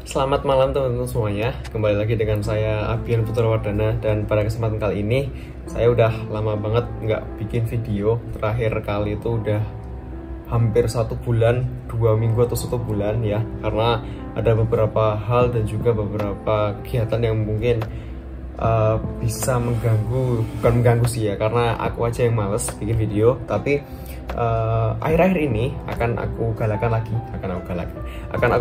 Selamat malam teman-teman semuanya. Kembali lagi dengan saya Abian Putra Wardana. Dan pada kesempatan kali ini saya udah lama banget nggak bikin video. Terakhir kali itu udah hampir 1 bulan, 2 minggu atau 1 bulan ya. Karena ada beberapa hal dan juga beberapa kegiatan yang mungkin bisa mengganggu. Bukan mengganggu sih ya, karena aku aja yang males bikin video. Tapi akhir-akhir ini akan aku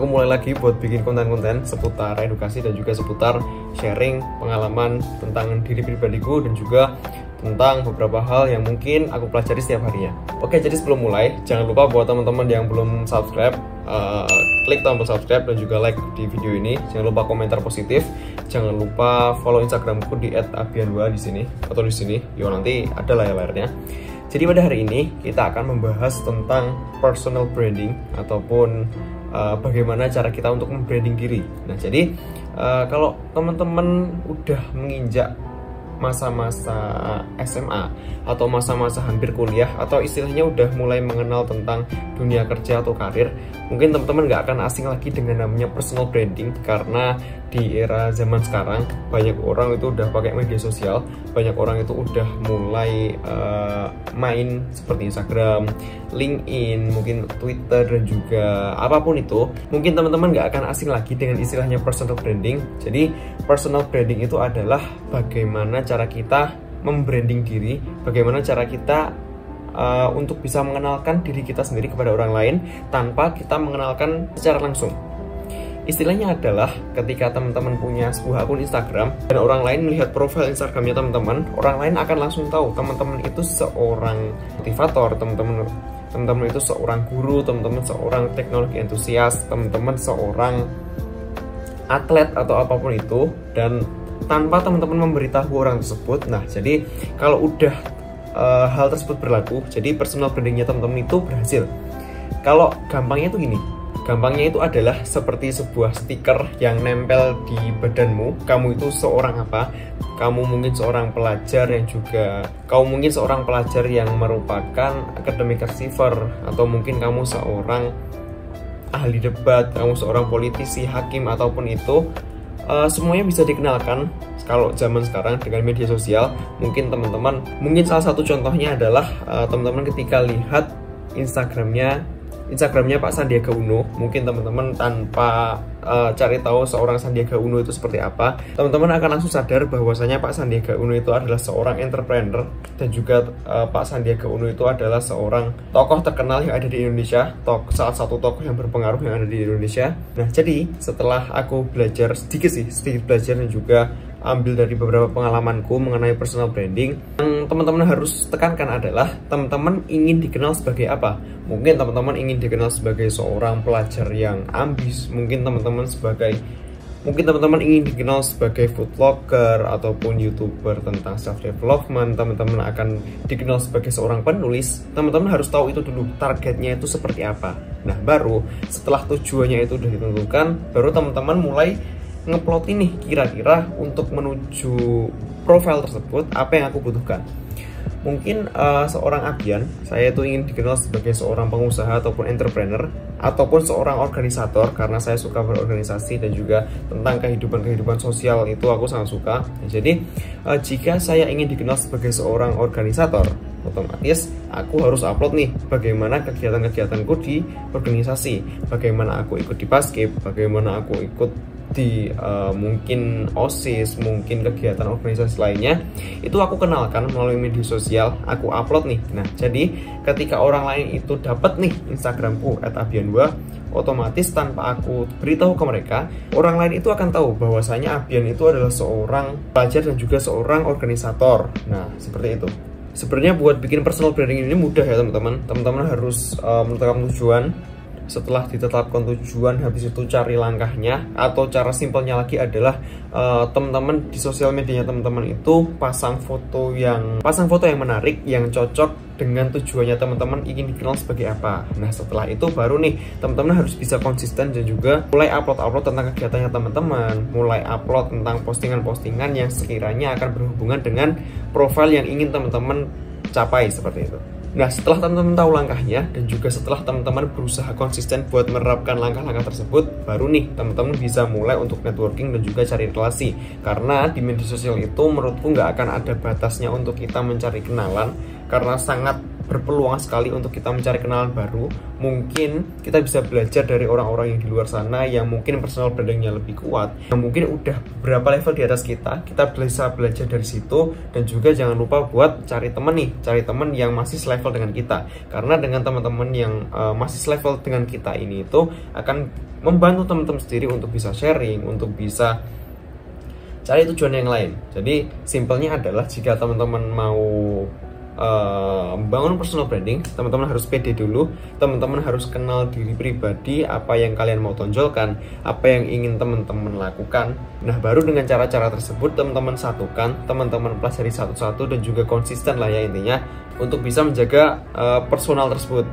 mulai lagi buat bikin konten-konten seputar edukasi dan juga seputar sharing pengalaman tentang diri pribadiku dan juga tentang beberapa hal yang mungkin aku pelajari setiap harinya. Oke, jadi sebelum mulai, jangan lupa buat teman-teman yang belum subscribe, klik tombol subscribe dan juga like di video ini. Jangan lupa komentar positif. Jangan lupa follow Instagramku di @abianwa di sini atau di sini. Yo, nanti ada layar-layarnya. Jadi pada hari ini kita akan membahas tentang personal branding ataupun bagaimana cara kita untuk membranding diri. Nah, jadi kalau teman-teman udah menginjak masa-masa SMA atau masa-masa hampir kuliah atau istilahnya udah mulai mengenal tentang dunia kerja atau karir, mungkin teman-teman nggak akan asing lagi dengan namanya personal branding. Karena di era zaman sekarang banyak orang itu udah pakai media sosial, banyak orang itu udah mulai main seperti Instagram, LinkedIn, mungkin Twitter dan juga apapun itu. Mungkin teman-teman nggak akan asing lagi dengan istilahnya personal branding. Jadi personal branding itu adalah bagaimana cara kita membranding diri, bagaimana cara kita untuk bisa mengenalkan diri kita sendiri kepada orang lain tanpa kita mengenalkan secara langsung. Istilahnya adalah ketika teman-teman punya sebuah akun Instagram dan orang lain melihat profil Instagramnya teman-teman, orang lain akan langsung tahu teman-teman itu seorang motivator, teman-teman itu seorang guru, teman-teman seorang teknologi entusias, teman-teman seorang atlet atau apapun itu, dan tanpa teman-teman memberitahu orang tersebut. Nah, jadi kalau udah hal tersebut berlaku, jadi personal brandingnya teman-teman itu berhasil. Kalau gampangnya itu gini, gampangnya itu adalah seperti sebuah stiker yang nempel di badanmu. Kamu itu seorang apa? Kamu mungkin seorang pelajar yang merupakan academic achiever, atau mungkin kamu seorang ahli debat, kamu seorang politisi, hakim, ataupun itu. Semuanya bisa dikenalkan kalau zaman sekarang dengan media sosial. Mungkin salah satu contohnya adalah teman-teman ketika lihat Instagramnya Pak Sandiaga Uno. Mungkin teman-teman tanpa cari tahu seorang Sandiaga Uno itu seperti apa, teman-teman akan langsung sadar bahwasanya Pak Sandiaga Uno itu adalah seorang entrepreneur, dan juga Pak Sandiaga Uno itu adalah seorang tokoh terkenal yang ada di Indonesia, salah satu tokoh yang berpengaruh yang ada di Indonesia. Nah, jadi setelah aku belajar sedikit belajar dan juga ambil dari beberapa pengalamanku mengenai personal branding, yang teman-teman harus tekankan adalah teman-teman ingin dikenal sebagai apa. Mungkin teman-teman ingin dikenal sebagai seorang pelajar yang ambis, mungkin teman-teman ingin dikenal sebagai food vlogger ataupun YouTuber tentang self development, teman-teman akan dikenal sebagai seorang penulis. Teman-teman harus tahu itu dulu, targetnya itu seperti apa. Nah, baru setelah tujuannya itu sudah ditentukan, baru teman-teman mulai ngeplot ini kira-kira untuk menuju profil tersebut apa yang aku butuhkan. Mungkin seorang Abian, saya itu ingin dikenal sebagai seorang pengusaha ataupun entrepreneur ataupun seorang organisator, karena saya suka berorganisasi dan juga tentang kehidupan sosial itu aku sangat suka. Jadi jika saya ingin dikenal sebagai seorang organisator, otomatis aku harus upload nih bagaimana kegiatan-kegiatanku di organisasi, bagaimana aku ikut di Paskib, bagaimana aku ikut di mungkin OSIS, mungkin kegiatan organisasi lainnya. Itu aku kenalkan melalui media sosial, aku upload nih. Nah, jadi ketika orang lain itu dapat nih Instagramku @abianwa, otomatis tanpa aku beritahu ke mereka, orang lain itu akan tahu bahwasanya Abian itu adalah seorang pelajar dan juga seorang organisator. Nah, seperti itu. Sebenarnya buat bikin personal branding ini mudah ya teman-teman. Teman-teman harus menetapkan tujuan. Setelah ditetapkan tujuan, habis itu cari langkahnya, atau cara simpelnya lagi adalah teman-teman di sosial medianya teman-teman itu pasang foto yang menarik, yang cocok dengan tujuannya teman-teman ingin dikenal sebagai apa. Nah, setelah itu baru nih teman-teman harus bisa konsisten dan juga mulai upload tentang kegiatannya teman-teman, mulai upload tentang postingan-postingan yang sekiranya akan berhubungan dengan profil yang ingin teman-teman capai, seperti itu. Nah, setelah teman-teman tahu langkahnya dan juga setelah teman-teman berusaha konsisten buat menerapkan langkah-langkah tersebut, baru nih teman-teman bisa mulai untuk networking dan juga cari relasi. Karena di media sosial itu menurutku nggak akan ada batasnya untuk kita mencari kenalan, karena sangat berpeluang sekali untuk kita mencari kenalan baru. Mungkin kita bisa belajar dari orang-orang yang di luar sana yang mungkin personal brandingnya lebih kuat, yang mungkin udah beberapa level di atas kita bisa belajar dari situ. Dan juga jangan lupa buat cari temen nih, cari temen yang masih selevel dengan kita, karena dengan teman-teman yang masih selevel dengan kita ini itu akan membantu teman-teman sendiri untuk bisa sharing, untuk bisa cari tujuan yang lain. Jadi simpelnya adalah jika teman-teman mau membangun personal branding, teman-teman harus pede dulu, teman-teman harus kenal diri pribadi, apa yang kalian mau tonjolkan, apa yang ingin teman-teman lakukan. Nah, baru dengan cara-cara tersebut teman-teman satukan, teman-teman pelajari satu-satu dan juga konsisten lah ya intinya untuk bisa menjaga personal tersebut.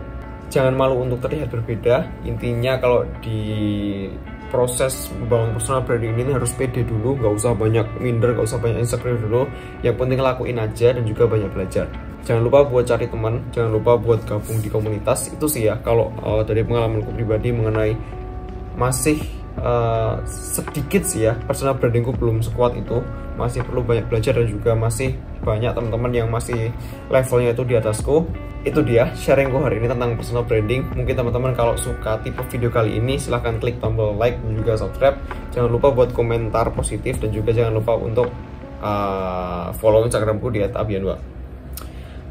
Jangan malu untuk terlihat berbeda. Intinya kalau di proses membangun personal branding ini harus pede dulu, nggak usah banyak minder, nggak usah banyak insecure dulu. Yang penting lakuin aja dan juga banyak belajar. Jangan lupa buat cari teman, jangan lupa buat gabung di komunitas. Itu sih ya kalau dari pengalamanku pribadi mengenai masih sedikit sih ya, personal brandingku belum sekuat itu, masih perlu banyak belajar dan juga masih banyak teman-teman yang masih levelnya itu di atasku. Itu dia sharingku hari ini tentang personal branding. Mungkin teman-teman kalau suka tipe video kali ini silahkan klik tombol like dan juga subscribe. Jangan lupa buat komentar positif dan juga jangan lupa untuk follow Instagramku di @abian2.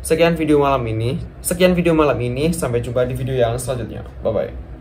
Sekian video malam ini, sampai jumpa di video yang selanjutnya. Bye bye.